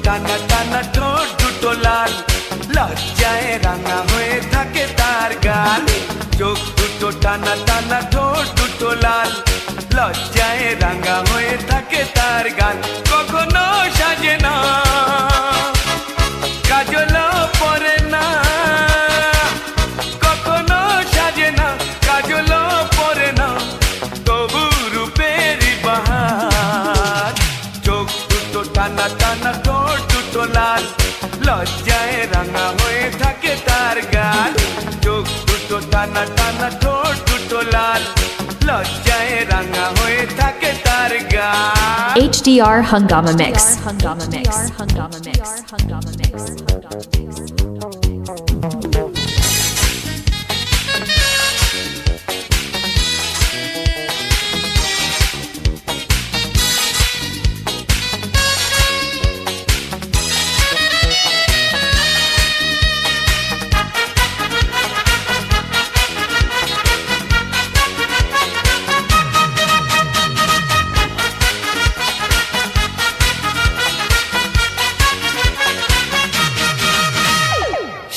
টানা টানা ঠোঁট দুটো লাল, লজ্জায় রাঙা হয়ে থাকে তার গাল। চোখ দুটো টানা টানা ঠোঁট দুটো লাল, লজ্জায় রাঙা হয়ে থাকে তার গাল। কখনো সাজে না, কাজলও পরে না, কখনো সাজে না, কাজলও পরে না, তবু রূপেরই বাহার। চোখ দুটো টানা টানা ঠোঁট দুটো লাল, লজ্জায় রাঙা হয়ে থাকে তার গাল। চোখ দুটো টানা টানা ঠোঁট দুটো লাল, লজ্জায় রাঙা হয়ে থাকে তার গাল। HDR Hungama Mix. Hungama Mix. Hungama Mix. Hungama Mix. Hungama Mix.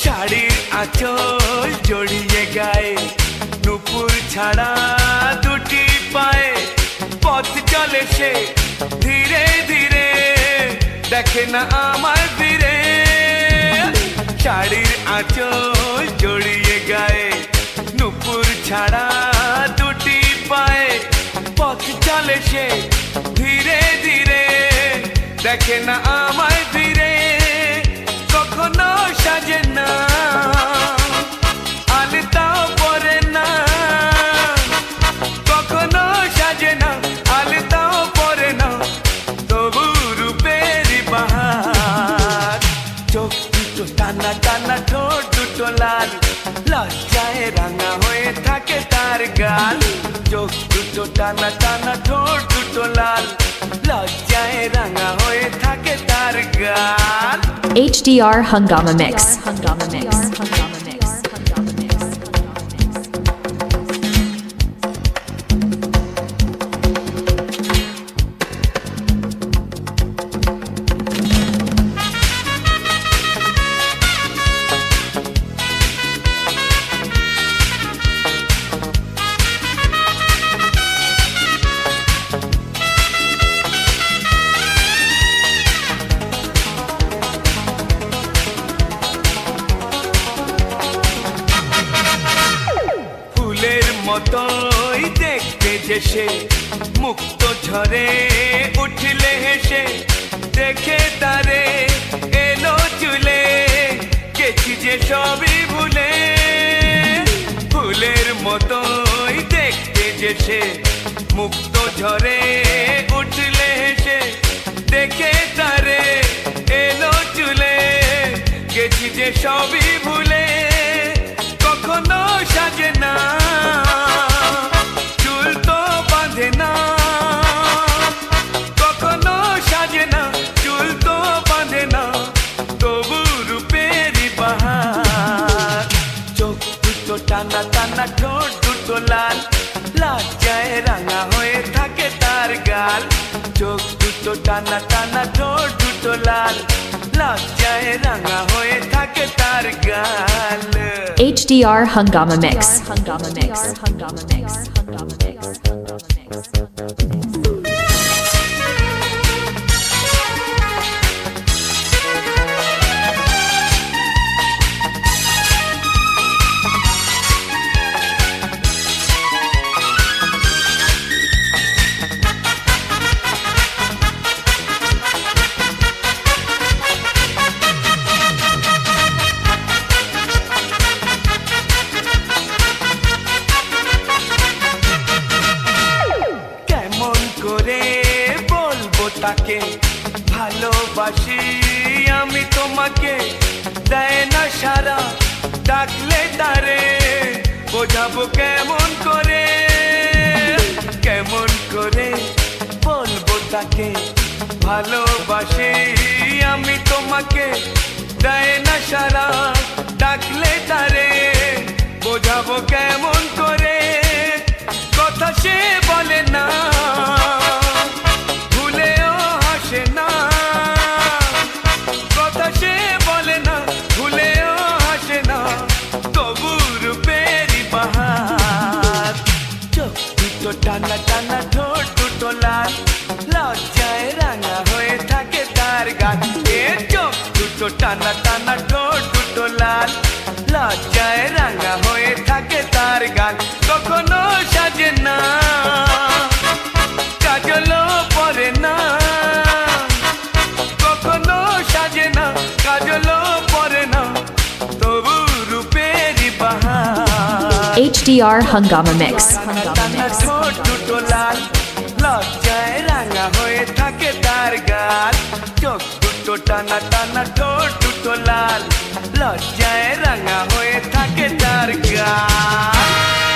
শাড়ির আঁচল জড়িয়ে গায়ে, নুপুর ছাড়া দুটি পায়ে, পথ চলে সে ধীরে ধীরে, দেখে না আমার ফিরে। শাড়ির আঁচল জড়িয়ে গায়ে, নুপুর ছাড়া দুটি পায়ে, পথ চলে সে ধীরে ধীরে, দেখে না আমায় ফিরে। কখনো সাজে না, আলতাও পরে না, কখনো সাজে না, আলতাও পরে না, তবু রূপেরই বাহার। চোখ দুটো টানা টানা ঠোঁট দুটো লাল, লজ্জায় রাঙা হয়ে থাকে তার গাল। চোখ দুটো টানা টানা ঠোঁট দুটো লাল, লজ্জায় রাঙা হয়ে থাকে তার গাল। HDR Hungama Mix. Hungama Mix. Hungama Mix. Hungama Mix. Hungama Mix. মতোই দেখতে যে সে, মুক্ত ঝরে উঠলে হেসে, দেখে তারে এলো চুলে, গেছি যে সবই ভুলে। ফুলের মতোই দেখতে যে সে, মুক্ত ঝরে উঠলে হেসে, দেখে তারে এলো চুলে, গেছি যে সবই ভুলে। কখনো সাজে না, চুল তো বাঁধে না, কখনো সাজে না, চুল তো বাঁধে না, তবু রূপেরই বাহার। চোখ দুটো টানা টানা ঠোঁট দুটো লাল, লজ্জায় রাঙা হয়ে থাকে তার গাল। চোখ দুটো টানা টানা ঠোঁট দুটো লাল, লজ্জায় রাঙা হয়ে থাকে তার গাল। HDR Hungama Mix. Hungama Mix. Hungama Mix. Hungama Mix. Hungama Mix. তাকে ভালোবাসি আমি তোমাকে, দেয় না সারা ডাকলে তারে, বোঝাবো কেমন করে, কেমন করে বলবো তাকে ভালোবাসি আমি তোমাকে, দেয় না সারা ডাকলে তারে, বোঝাবো কেমন করে। কথা সে বলে না, দুটো টানা টানা ঠোঁট দুটো লাল লজ্জায় রাঙা হয়ে থাকে তার গাল এ চোখ দুটো টানা টানা ঠোঁট দুটো লাল লজ্জায় রাঙা হয়ে থাকে তার গাল কখনো সাজে না কাজলও পরে না কখনো সাজে না কাজলও পরে না তবু রূপেরই বাহার HDR Hungama Mix. ঠোঁট দুটো লাল লজ্জায় রাঙা হয়ে থাকে তার গাল চোখ দুটো টানা টানা ঠোঁট দুটো লাল লজ্জায় রাঙা হয়ে থাকে তার গাল